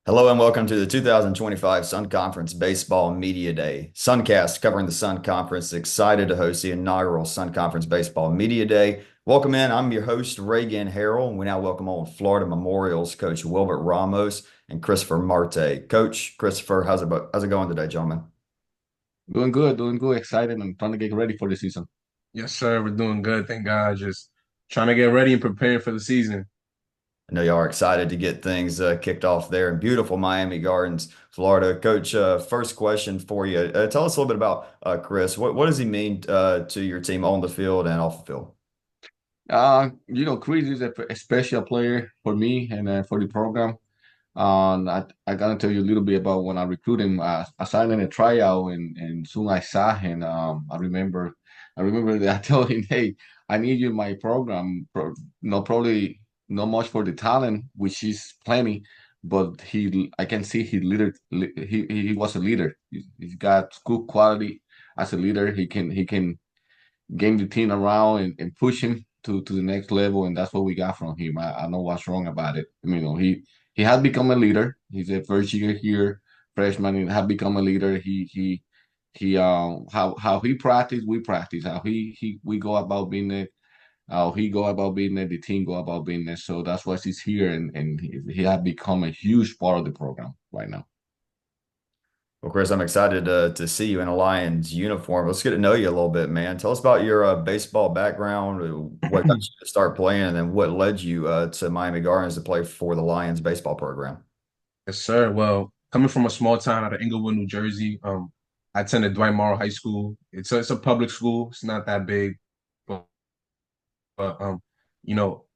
Hello and welcome to the 2025 Sun Conference Baseball Media Day. Suncast covering the Sun Conference. Excited to host the inaugural Sun Conference Baseball Media Day. Welcome in. I'm your host, Reagan, Harrell, and we now welcome on Florida Memorials coach Wilberto Ramos and Christopher Marte. Coach Christopher, how's it going today, gentlemen? Doing good, excited, and trying to get ready for the season. Yes, sir. We're doing good. Thank God. Just trying to get ready and preparing for the season. I know y'all are excited to get things kicked off there in beautiful Miami Gardens, Florida. Coach, first question for you. Tell us a little bit about Chris. What does he mean to your team on the field and off the field? Chris is a special player for me and for the program. I gotta tell you a little bit about when I recruited him. I signed in a tryout, and soon I saw him. I remember that I told him, "Hey, I need you in my program. Probably not much for the talent, which is plenty, but I can see he was a leader. He's got good quality as a leader. He can game the team around and push him to the next level, and that's what we got from him. I know what's wrong about it. He has become a leader. He's a first year here, freshman, and have become a leader. He how he practice, we practice. How he we go about being it. How he go about being it, the team go about being it. So that's why he's here, and he has become a huge part of the program right now. Well, Chris, I'm excited to see you in a Lions uniform. Let's get to know you a little bit, man. Tell us about your baseball background, what got you to start playing, and then what led you to Miami Gardens to play for the Lions baseball program. Yes, sir. Well, coming from a small town out of Englewood, New Jersey, I attended Dwight Morrow High School. It's a public school. It's not that big, but, but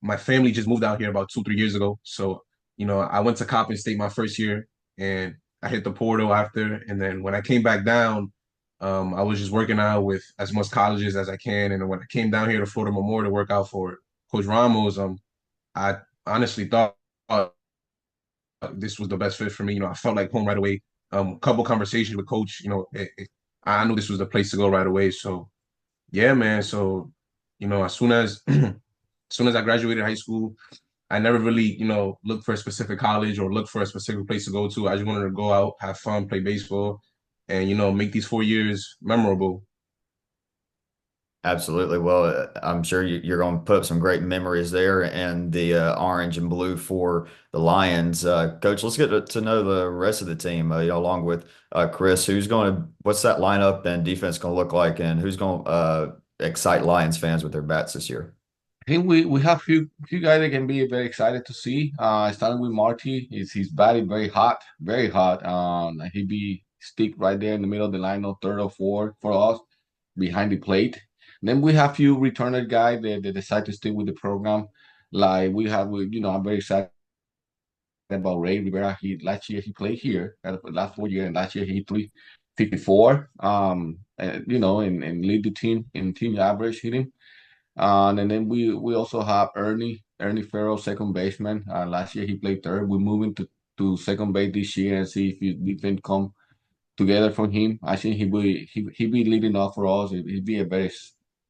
my family just moved out here about 2, 3 years ago. So, I went to Coppin State my first year, and I hit the portal after. And then when I came back down, I was just working out with as much colleges as I can. And when I came down here to Florida Memorial to work out for Coach Ramos, I honestly thought this was the best fit for me. I felt like home right away. A couple conversations with Coach. I knew this was the place to go right away. So yeah, man. So as soon as as soon as I graduated high school, I never really looked for a specific college or looked for a specific place to go to. I just wanted to go out, have fun, play baseball, and make these 4 years memorable. Absolutely. Well, I'm sure you're going to put up some great memories there and the orange and blue for the Lions. Coach, let's get to know the rest of the team, along with Chris. What's that lineup and defense going to look like, and who's going to excite Lions fans with their bats this year? I think we have few guys that can be very excited to see. Starting with Marty, is his body very hot, very hot. He be stick right there in the middle of the line, no third or fourth for us behind the plate. Then we have few returner guys that decide to stick with the program. Like I'm very excited about Ray Rivera. He last year he played here last 4 years, and last year he hit 354. And lead the team in team average hitting. And then we also have Ernie Farrell, second baseman. Last year he played third. We're moving to second base this year and see if his defense come together from him. I think he be leading off for us. He'd be a very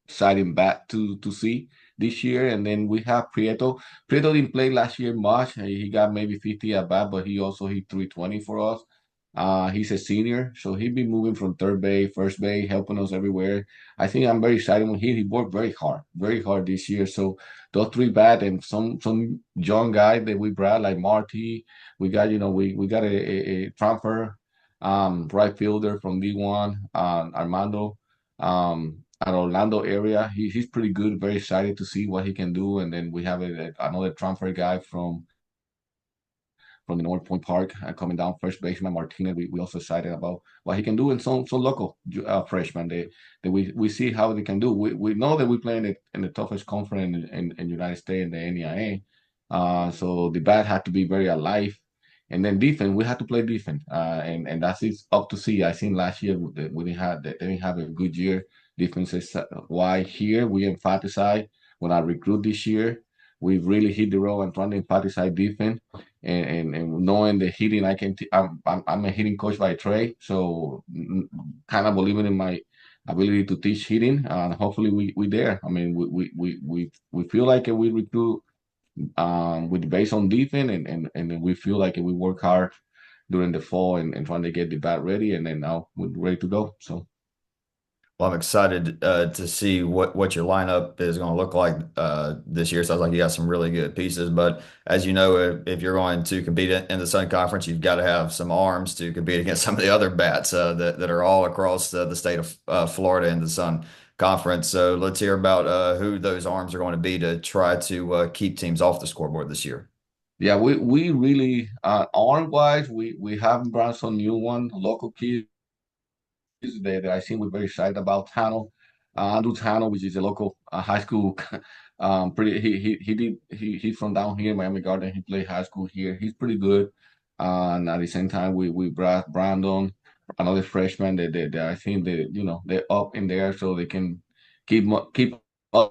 exciting bat to see this year. And then we have Prieto. Prieto didn't play last year much. He got maybe 50 at bat, but he also hit 320 for us. He's a senior, so he'll be moving from third base, first base, helping us everywhere. I think I'm very excited when he worked very hard this year. So those three bad and some young guy that we brought like Marty, we got we got a transfer right fielder from D1, Armando, at Orlando area. He's pretty good. Very excited to see what he can do. And then we have another transfer guy from the North Point Park coming down, first baseman Martinez. We also excited about what he can do, and some local freshmen that we see how they can do. We know that we play in the toughest conference in United States in the NEIA. So the bat had to be very alive. And then defense, we had to play defense, and that's it's up to see. I think last year they didn't have a good year. Defense is why here we emphasize when I recruit this year, we really hit the road and trying to emphasize defense and knowing the hitting, I'm a hitting coach by trade, so kind of believing in my ability to teach hitting, and hopefully we there. I mean, we feel like we recruit with based on defense, and we feel like we work hard during the fall and trying to get the bat ready, and then now we're ready to go. So. Well, I'm excited to see what your lineup is going to look like this year. Sounds like you got some really good pieces, but as you know, if you're going to compete in the Sun Conference, you've got to have some arms to compete against some of the other bats that are all across the state of Florida in the Sun Conference. So let's hear about who those arms are going to be to try to keep teams off the scoreboard this year. Yeah, we really arm wise we have brought some new one local kids that I think we're very excited about. Tano, Andrew Tano, which is a local high school. Pretty he's from down here, Miami Garden. He played high school here. He's pretty good. And at the same time, we brought Brandon, another freshman that I think they're up in there so they can keep us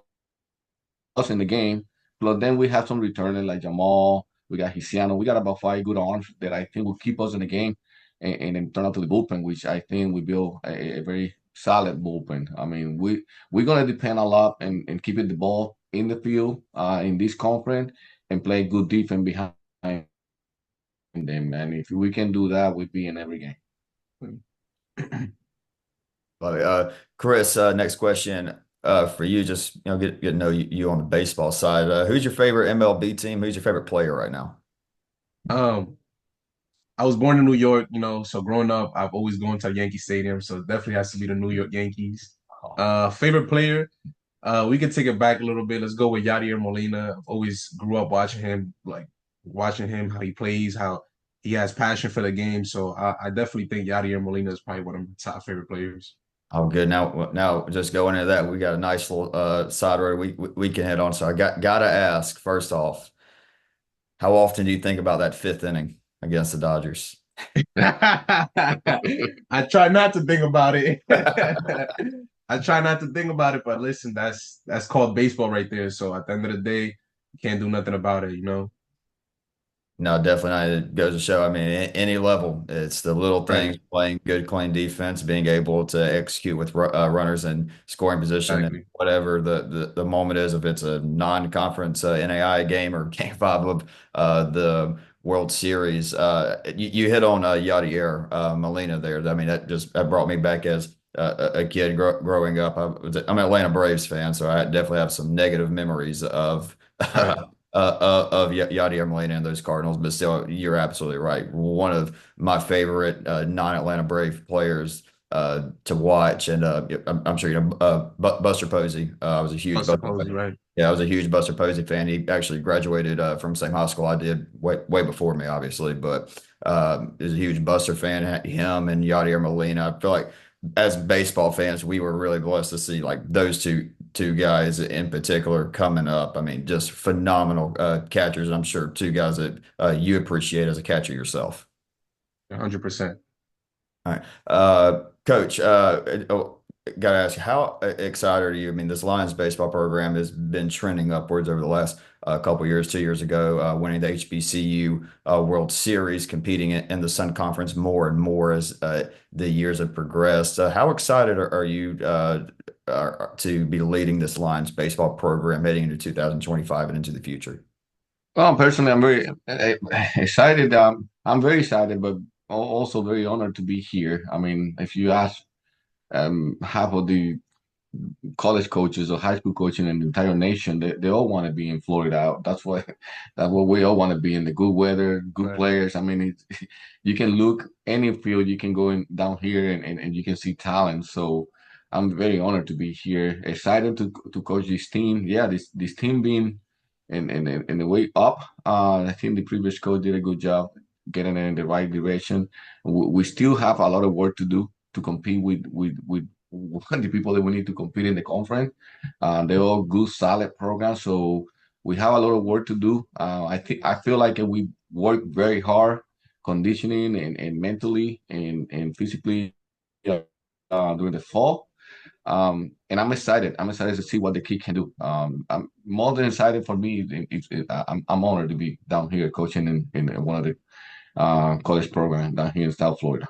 in the game. But then we have some returning like Jamal. We got Hisiano. We got about five good arms that I think will keep us in the game and then turn out to the bullpen, which I think we build a very solid bullpen. I mean, we're gonna depend a lot and keeping the ball in the field in this conference and play good defense behind them. And if we can do that, we'd be in every game. Love it. Chris, next question for you. Just get to know you on the baseball side. Who's your favorite MLB team? Who's your favorite player right now? Um, I was born in New York, so growing up, I've always gone to Yankee Stadium, so it definitely has to be the New York Yankees. Favorite player, we could take it back a little bit. Let's go with Yadier Molina. I've always grew up watching him, how he plays, how he has passion for the game. So I definitely think Yadier Molina is probably one of my top favorite players. Oh, good. Now, just going into that, we got a nice little side road we can head on. So I gotta ask first off, how often do you think about that fifth inning against the Dodgers? I try not to think about it. I try not to think about it, but listen, that's called baseball right there. So at the end of the day, you can't do nothing about it. No, definitely not. It goes to show, I mean, any level, it's the little things, Right. playing good, clean defense, being able to execute with runners in scoring position, and Exactly. whatever the moment is, if it's a non-conference NAI game or game five of the World Series. You hit on Yadier Molina there. I mean, that brought me back as a kid growing up. I'm an Atlanta Braves fan, so I definitely have some negative memories of Right. Yadier Molina and those Cardinals, but still, you're absolutely right. One of my favorite non-Atlanta Brave players to watch, and I'm sure you know Buster Posey. I was a huge Buster Buster Posey, fan. right. Yeah, I was a huge Buster Posey fan. He actually graduated from the same high school I did, way before me, obviously, but is a huge Buster fan. Him and Yadier Molina. I feel like as baseball fans, we were really blessed to see like those two guys in particular coming up. I mean, just phenomenal catchers. I'm sure two guys that you appreciate as a catcher yourself. 100%. All right, Coach. Got to ask you, how excited are you? I mean, this Lions baseball program has been trending upwards over the last couple years. 2 years ago, winning the HBCU World Series, competing in the Sun Conference more and more as the years have progressed. How excited are you to be leading this Lions baseball program heading into 2025 and into the future? Well, personally, I'm very excited. I'm very excited, but also very honored to be here. I mean, if you ask half of the college coaches or high school coaching in the entire nation, they all want to be in Florida. That's what we all want to be in, the good weather, good Right. players. I mean, you can look any field, you can go in down here and you can see talent. So I'm very honored to be here, excited to coach this team. Yeah, this team being in the way up. I think the previous coach did a good job getting it in the right direction. We still have a lot of work to do to compete with the people that we need to compete in the conference. They're all good, solid programs. So we have a lot of work to do. I feel like we work very hard, conditioning and mentally and physically during the fall. And I'm excited. I'm excited to see what the kid can do. I'm more than excited for me. I'm honored to be down here coaching in one of the college programs down here in South Florida.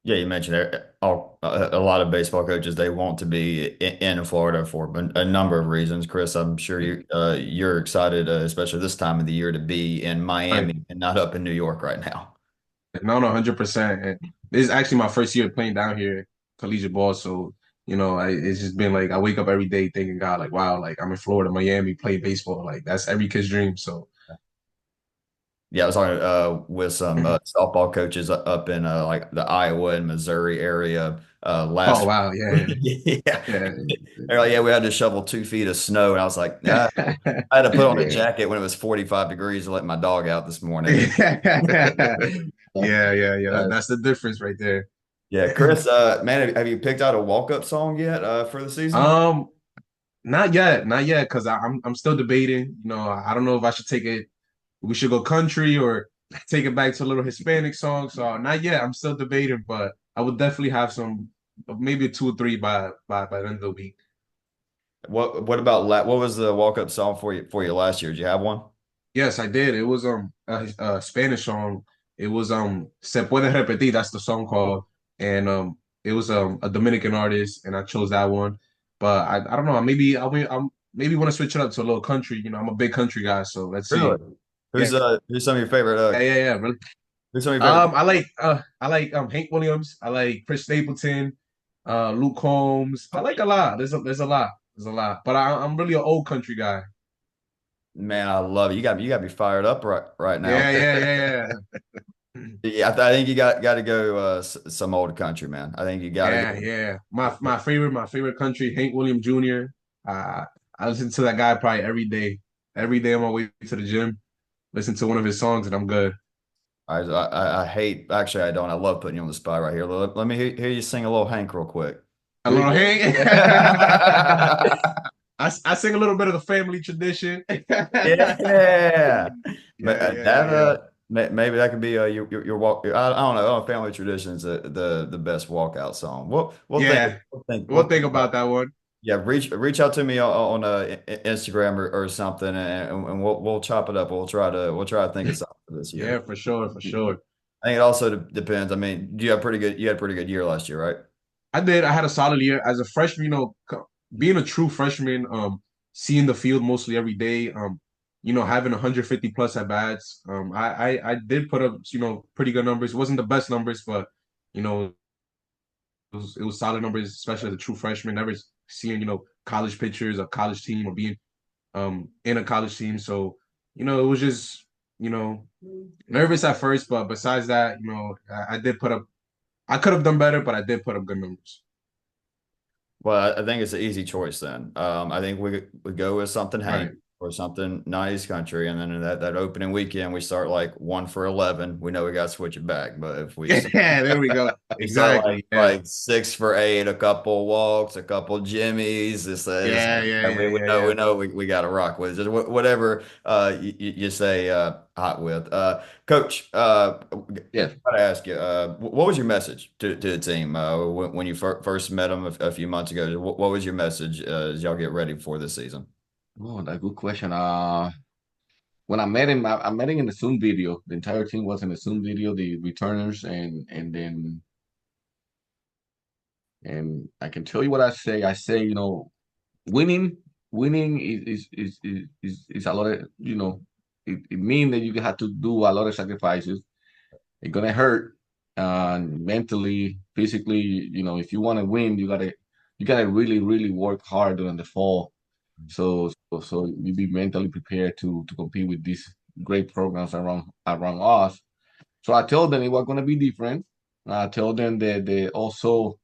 Yeah, you mentioned a lot of baseball coaches, they want to be in Florida for a number of reasons. Chris, I'm sure you're excited, especially this time of the year, to be in Right. Miami and not up in New York right now. No, no, 100%. And this is actually my first year playing down here, collegiate ball. So, it's just been like I wake up every day thinking, God, like, wow, like I'm in Florida, Miami, play baseball. Like that's every kid's dream. So, Yeah, I was talking with some softball coaches up in like the Iowa and Missouri area oh last wow, yeah, week. Yeah. yeah, They're like, yeah, we had to shovel 2 feet of snow. And I was like, nah, I had to put on a yeah. jacket when it was 45 degrees to let my dog out this morning. Yeah, yeah, yeah. Uh, That's the difference right there. Yeah, Chris, man, have you picked out a walk-up song yet for the season? Um, Not yet, not yet, because I'm still debating. I don't know if I should take it. We should go country or take it back to a little Hispanic song. So not yet. I'm still debating, but I would definitely have some, maybe two or three by the end of the week. What about what was the walk-up song for you last year? Did you have one? Yes, I did. It was a Spanish song. It was Se Puede Repetir. That's the song called, and it was a Dominican artist, and I chose that one. But I don't know. Maybe I'm maybe want to switch it up to a little country. I'm a big country guy, so let's see. Really? Yeah, Who's some of your favorite yeah. Really. who's some of your favorite I like Hank Williams. I like Chris Stapleton, Luke Combs. I like a lot. There's a lot. There's a lot. But I'm really an old country guy. man, I love it. You got me fired up right now. Yeah, yeah, yeah, yeah. Yeah, I think you got to go some old country, man. I think you got to Yeah, go. yeah. My favorite country, Hank William Jr. Uh, I listen to that guy probably every day. Every day on my way to the gym, listen to one of his songs and I'm good. I hate actually I don't. I love putting you on the spot right here. Let me hear you sing a little Hank real quick. A little Hank. I sing a little bit of the family tradition. Yeah. Yeah, yeah, yeah. Maybe that could be your walk. I don't know. Family tradition is the best walkout song. We'll think Yeah. we'll We'll think think about. about that one. Yeah, reach out to me on Instagram or something, and we'll chop it up. We'll try to think of something for this Yeah, year. for sure, for sure. I think it also depends. I mean, you had a pretty good year last year, right? I did. I had a solid year as a freshman. Being a true freshman, seeing the field mostly every day, having 150 plus at bats. I did put up, pretty good numbers. It wasn't the best numbers, but it was solid numbers, especially as a true freshman. Never seeing, college pictures of college team or being in a college team. So, it was just, nervous at first, but besides that, I did put up. I could have done better, but I did put up good numbers. Well, I think it's an easy choice then. I think we go with something Right. Hank or something nice country, and then in that opening weekend we start like 1 for 11. We know we got to switch it back, but if we Yeah, there we go. we start like Exactly. Yeah. like 6 for 8, a couple walks, a couple jimmies. Yeah, yeah, And yeah, we yeah, know yeah. we got to rock with just whatever you say hot with. Coach, yes. gotta ask you, what was your message to the team when you first met them a few months ago? What was your message as y'all get ready for this season? Oh, that's a good question. When I met him, I met him in the Zoom video. The entire team was in the Zoom video, the returners, and I can tell you what I say. I say, winning, winning is a lot of, it means that you have to do a lot of sacrifices. It's gonna hurt, mentally, physically. If you want to win, you gotta really, really work hard during the fall. So you be mentally prepared to compete with these great programs around us. So I told them it was gonna be different. I told them that they also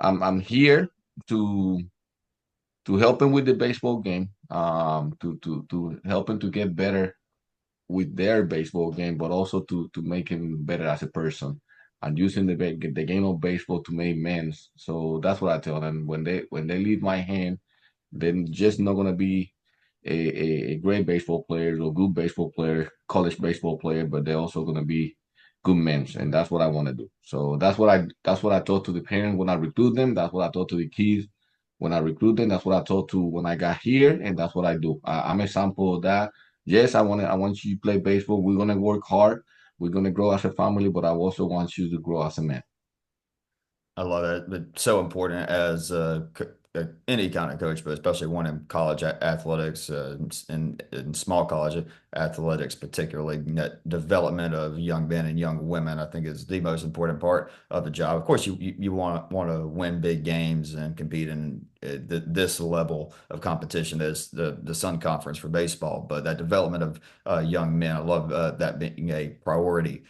I'm here to help them with the baseball game, to help them to get better with their baseball game, but also to make him better as a person and using the game of baseball to make men's. So that's what I tell them when they leave my hand, they're just not gonna be a great baseball player or good baseball player, college baseball player, but they're also gonna be good men, and that's what I want to do. So that's what I taught to the parents when I recruit them. That's what I taught to the kids when I recruit them. That's what I taught to when I got here, and that's what I do. I'm a sample of that. Yes, I want you to play baseball. We're gonna work hard. We're gonna grow as a family, but I also want you to grow as a man. I love that. But so important as any kind of coach, but especially one in college athletics and small college athletics, particularly that development of young men and young women, I think is the most important part of the job. Of course, you want to win big games and compete in this level of competition as the Sun Conference for baseball, but that development of young men, I love that being a priority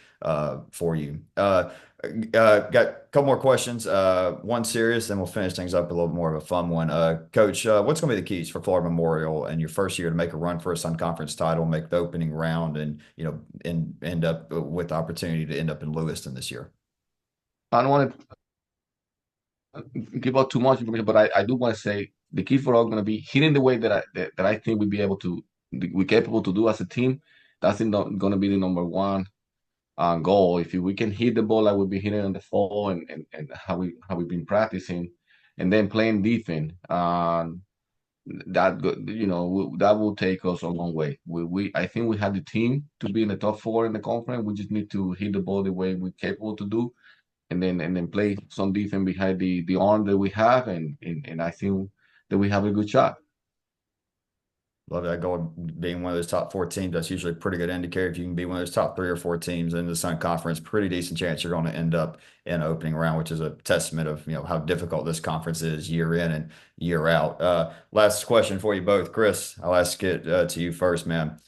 for you. Got a couple more questions. One serious, then we'll finish things up with a little more of a fun one. Coach, what's going to be the keys for Florida Memorial and your first year to make a run for a Sun Conference title, make the opening round, and end up with the opportunity to end up in Lewiston this year? I don't want to give out too much information, but I do want to say the key for us going to be hitting the way that I think we're capable to do as a team. That's going to be the number one goal. If we can hit the ball like we've been hitting in the fall and how we've been practicing, and then playing defense, that will take us a long way. I think we have the team to be in the top four in the conference. We just need to hit the ball the way we're capable to do, and then play some defense behind the arm that we have, and I think that we have a good shot. Love that goal being one of those top four teams. That's usually a pretty good indicator. If you can be one of those top 3 or 4 teams in the Sun Conference, pretty decent chance you're going to end up in opening round, which is a testament of how difficult this conference is year in and year out. Last question for you both, Chris. I'll ask it to you first, man.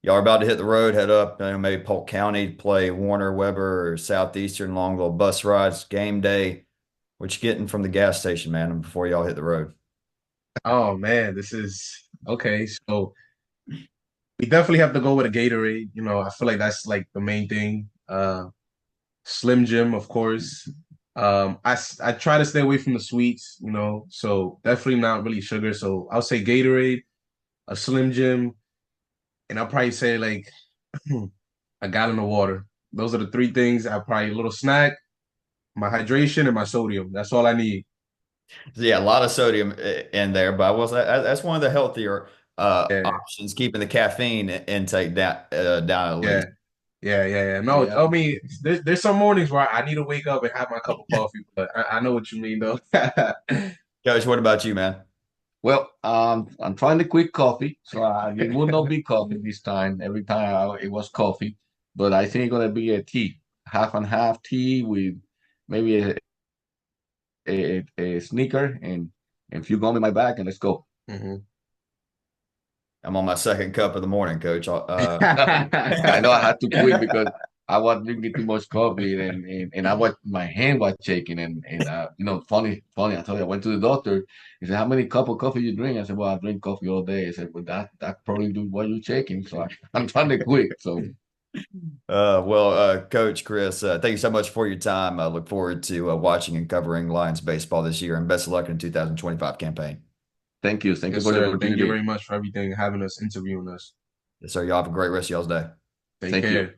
Y'all are about to hit the road, head up, maybe Polk County, play Warner, Weber, or Southeastern, long little bus rides, game day. What you getting from the gas station, man, before y'all hit the road? Oh man, this is okay. So we definitely have to go with a Gatorade. I feel like that's like the main thing. Slim Jim, of course. I try to stay away from the sweets, so definitely not really sugar. So I'll say Gatorade, a Slim Jim, and I'll probably say like a gallon of water. Those are the 3 things. I probably a little snack, my hydration, and my sodium. That's all I need. Yeah, a lot of sodium in there, but I will say that's one of the healthier Yeah, options, keeping the caffeine intake down at yeah, least. yeah. No, Yeah. I mean, there's some mornings where I need to wake up and have my cup of coffee, but I know what you mean though. Coach, what about you, man? Well, I'm trying to quit coffee, so it will not be coffee this time. Every time it was coffee, but I think it's gonna be a tea, half and half tea with maybe a sneaker and a few gum in my bag, and let's go. Mhm. I'm on my second cup of the morning, Coach. I know I had to quit because I was drinking too much coffee and my hand was shaking and funny. I told you I went to the doctor. He said, "How many cup of coffee you drink?" I said, "Well, I drink coffee all day." He said, "Well, that probably do why you're shaking." So I'm trying to quit. So Coach Chris, thank you so much for your time. I look forward to watching and covering Lions baseball this year, and best of luck in the 2025 campaign. thank you Yes, for the sir. Thank you opportunity. very much for everything, having us, interviewing us. Yes, sir. Y'all have a great rest of y'all's day. Take Thank you. care.